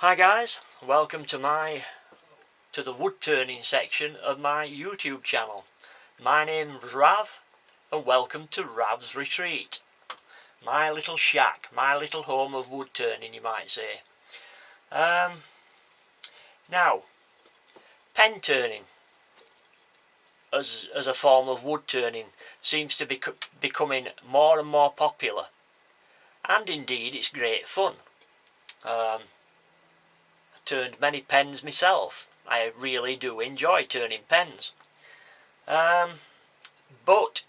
Hi guys, welcome to the wood turning section of my YouTube channel. My name's Rav and welcome to Rav's Retreat. My little shack, my little home of wood turning, you might say. Now, pen turning as a form of wood turning seems to be becoming more and more popular, and indeed it's great fun. I turned many pens myself. I really do enjoy turning pens. But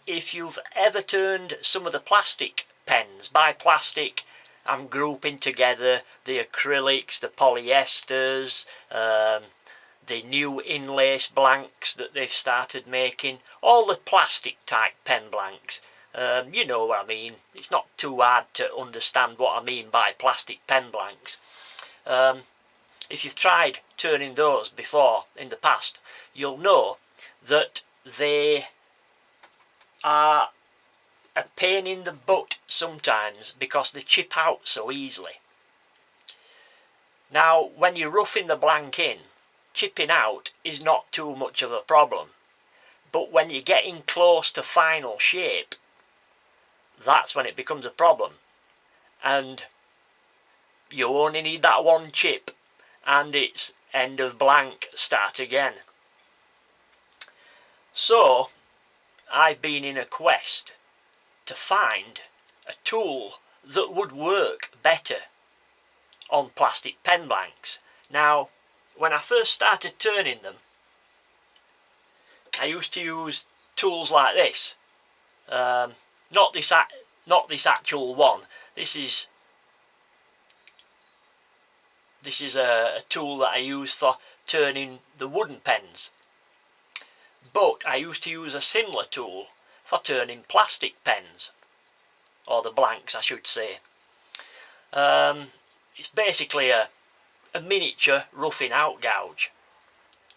if you've ever turned some of the plastic pens, by plastic I'm grouping together the acrylics, the polyesters, the new inlace blanks that they've started making, all the plastic type pen blanks. You know what I mean. It's not too hard to understand what I mean by plastic pen blanks. If you've tried turning those before in the past, you'll know that they are a pain in the butt sometimes because they chip out so easily. Now, when you're roughing the blank in, chipping out is not too much of a problem. But when you're getting close to final shape, that's when it becomes a problem. And you only need that one chip and it's end of blank, start again. So I've been in a quest to find a tool that would work better on plastic pen blanks. Now, when I first started turning them, I used to use tools like this. Not this actual one. This is a tool that I use for turning the wooden pens. But I used to use a similar tool for turning plastic pens, or the blanks I should say. It's basically a miniature roughing out gouge.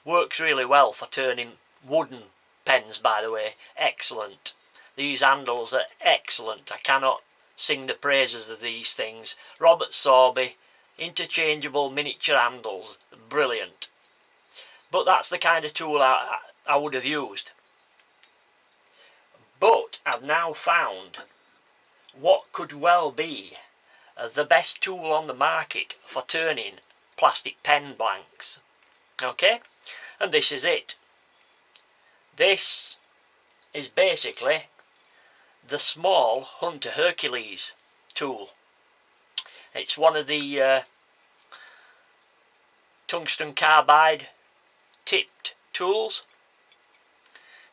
Works really well for turning wooden pens, by the way. Excellent. These handles are excellent. I cannot sing the praises of these things. Robert Sorby, interchangeable miniature handles, brilliant. But that's the kind of tool I would have used. But I've now found what could well be the best tool on the market for turning plastic pen blanks. Okay, and this is it. This is basically the small Hunter Hercules tool. It's one of the tungsten carbide tipped tools.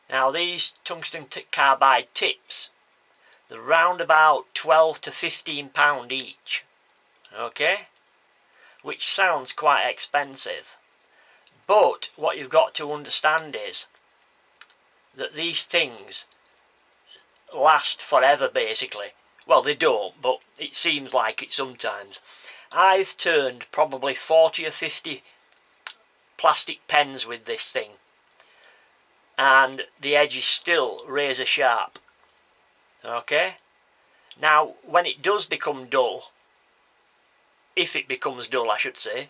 Now these tungsten carbide tips, they're round about 12 to 15 pound each. Okay, which sounds quite expensive, but what you've got to understand is that these things last forever basically. Well, they don't, but it seems like it sometimes. I've turned probably 40 or 50 plastic pens with this thing, and the edge is still razor sharp. Okay, now when it does become dull, if it becomes dull I should say,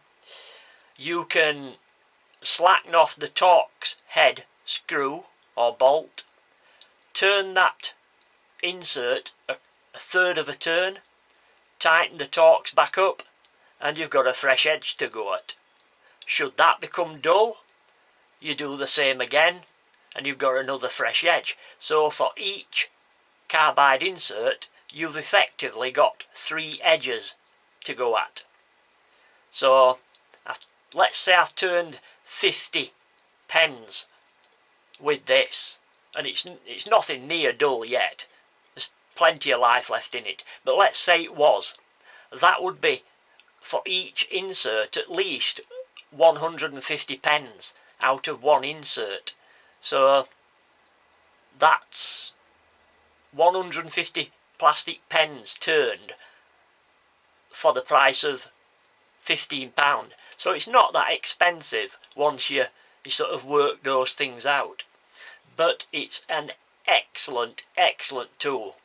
you can slacken off the Torx head screw or bolt, turn that insert a third of a turn, tighten the Torx back up, and you've got a fresh edge to go at. Should that become dull, you do the same again and you've got another fresh edge. So for each carbide insert you've effectively got 3 edges to go at. So let's say I've turned 50 pens with this, and it's nothing near dull yet. There's plenty of life left in it, but let's say it was. That would be for each insert at least 150 pens out of one insert. So that's 150 plastic pens turned for the price of £15. So it's not that expensive once you sort of work those things out. But it's an excellent tool.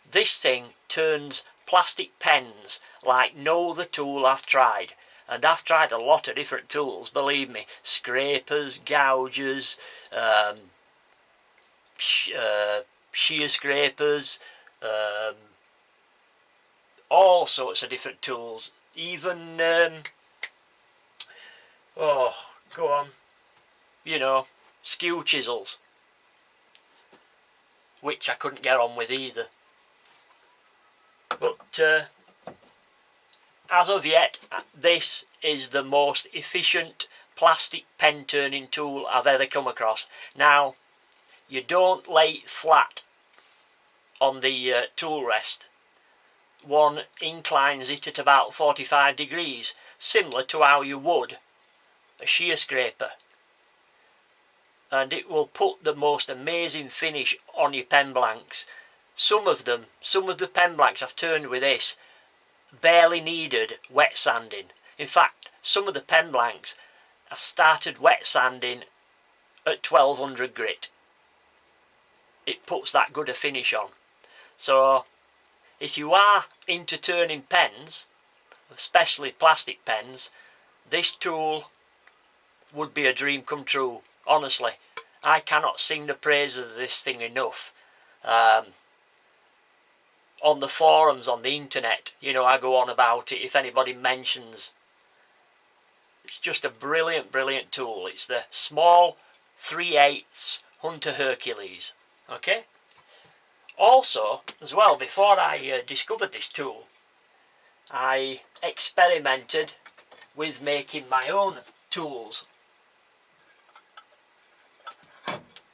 This thing turns plastic pens like the tool I've tried. And I've tried a lot of different tools, believe me. Scrapers, gougers, shear scrapers, all sorts of different tools. Even, oh, go on, you know, skew chisels, which I couldn't get on with either. But as of yet, this is the most efficient plastic pen turning tool I've ever come across. Now, you don't lay it flat on the tool rest. One inclines it at about 45 degrees, similar to how you would a shear scraper. And it will put the most amazing finish on your pen blanks. Some of the pen blanks I've turned with this barely needed wet sanding. In fact, some of the pen blanks I started wet sanding at 1200 grit. It puts that good a finish on. So if you are into turning pens, especially plastic pens, this tool would be a dream come true. Honestly, I cannot sing the praises of this thing enough. On the forums on the internet, you know, I go on about it if anybody mentions. It's just a brilliant, brilliant tool. It's the small 3/8 Hunter Hercules. Okay? Also, as well, before I discovered this tool, I experimented with making my own tools.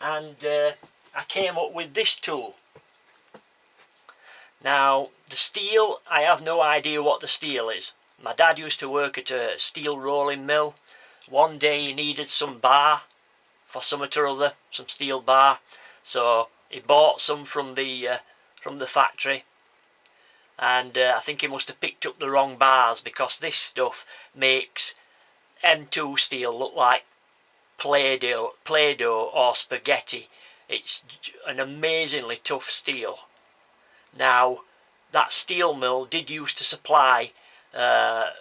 And I came up with this tool. Now, the steel, I have no idea what the steel is. My dad used to work at a steel rolling mill. One day he needed some bar for something or other, some steel bar. So he bought some from the factory. And I think he must have picked up the wrong bars, because this stuff makes M2 steel look like Play-Doh or spaghetti. It's an amazingly tough steel. Now, that steel mill did used to supply the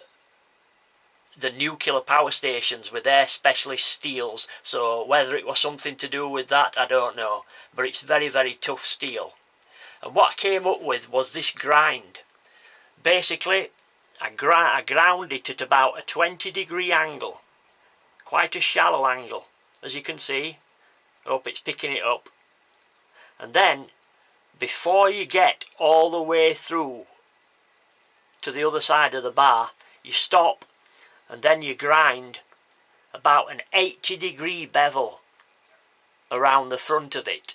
nuclear power stations with their specialist steels, so whether it was something to do with that, I don't know, but it's very, very tough steel. And what I came up with was this grind. Basically, I ground it at about a 20-degree angle, quite a shallow angle, as you can see. Hope it's picking it up. And then, before you get all the way through to the other side of the bar, you stop and then you grind about an 80-degree bevel around the front of it.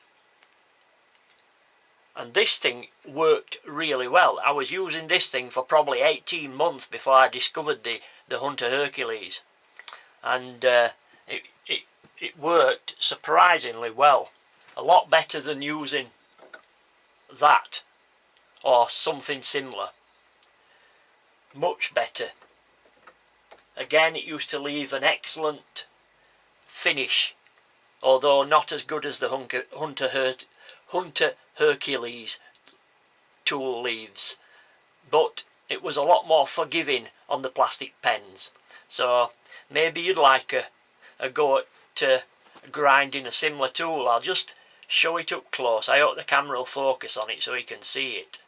And this thing worked really well. I was using this thing for probably 18 months before I discovered the Hunter Hercules. And it worked surprisingly well. A lot better than using that or something similar. Much better. Again, it used to leave an excellent finish, although not as good as the Hunter Hercules tool leaves, but it was a lot more forgiving on the plastic pens. So maybe you'd like a go at grinding a similar tool. I'll just show it up close. I hope the camera will focus on it so you can see it.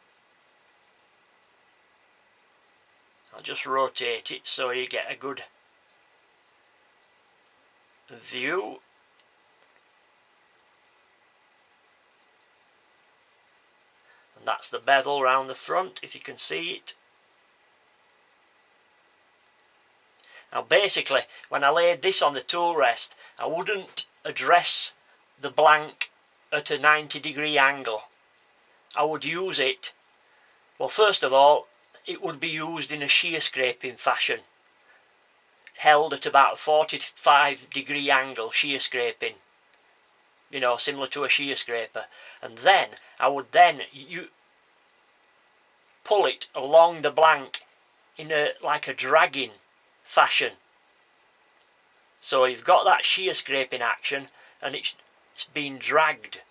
I'll just rotate it so you get a good view. And that's the bevel round the front, if you can see it. Now basically, when I laid this on the tool rest, I wouldn't address the blank at a 90-degree angle. I would use it, well, first of all, it would be used in a shear scraping fashion, held at about a 45-degree angle shear scraping, you know, similar to a shear scraper. And then I would pull it along the blank in like a dragging fashion. So you've got that shear scraping action and it's being dragged,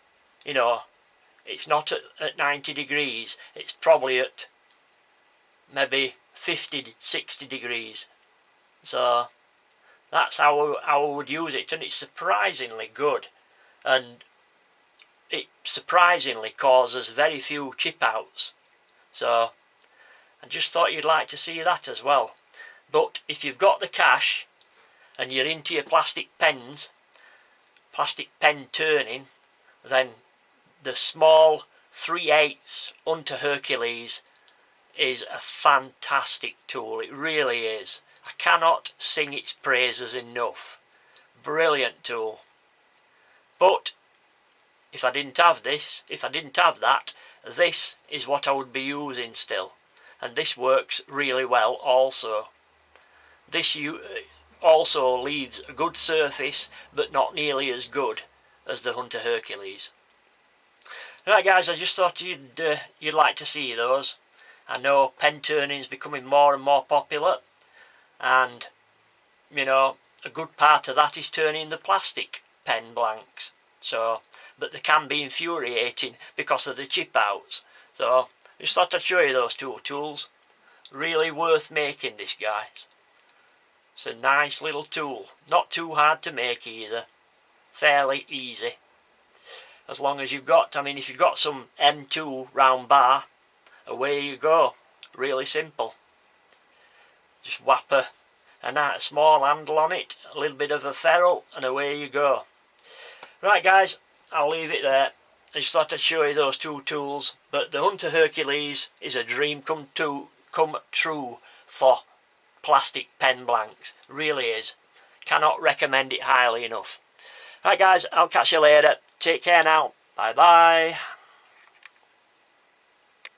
you know. It's not at 90 degrees, it's probably at maybe 50-60 degrees. So that's how I would use it, and it's surprisingly good, and it surprisingly causes very few chip outs. So I just thought you'd like to see that as well. But if you've got the cash and you're into your plastic pens, plastic pen turning, then the small 3/8 Hunter Hercules is a fantastic tool. It really is. I cannot sing its praises enough. Brilliant tool. But if I didn't have this, if I didn't have that, this is what I would be using still. And this works really well also. This also leaves a good surface, but not nearly as good as the Hunter Hercules. Right guys, I just thought you'd like to see those. I know pen turning is becoming more and more popular, and you know, a good part of that is turning the plastic pen blanks. So, but they can be infuriating because of the chip outs. So just thought I'd show you those two tools. Really worth making, this, guys. It's a nice little tool, not too hard to make either, fairly easy. As long as you've got, I mean, if you've got some M2 round bar, away you go. Really simple. Just whap a small handle on it, a little bit of a ferrule, and away you go. Right guys, I'll leave it there. I just thought I'd show you those two tools, but the Hunter Hercules is a dream come true for plastic pen blanks. Really is. Cannot recommend it highly enough. Right guys, I'll catch you later. Take care now. Bye bye.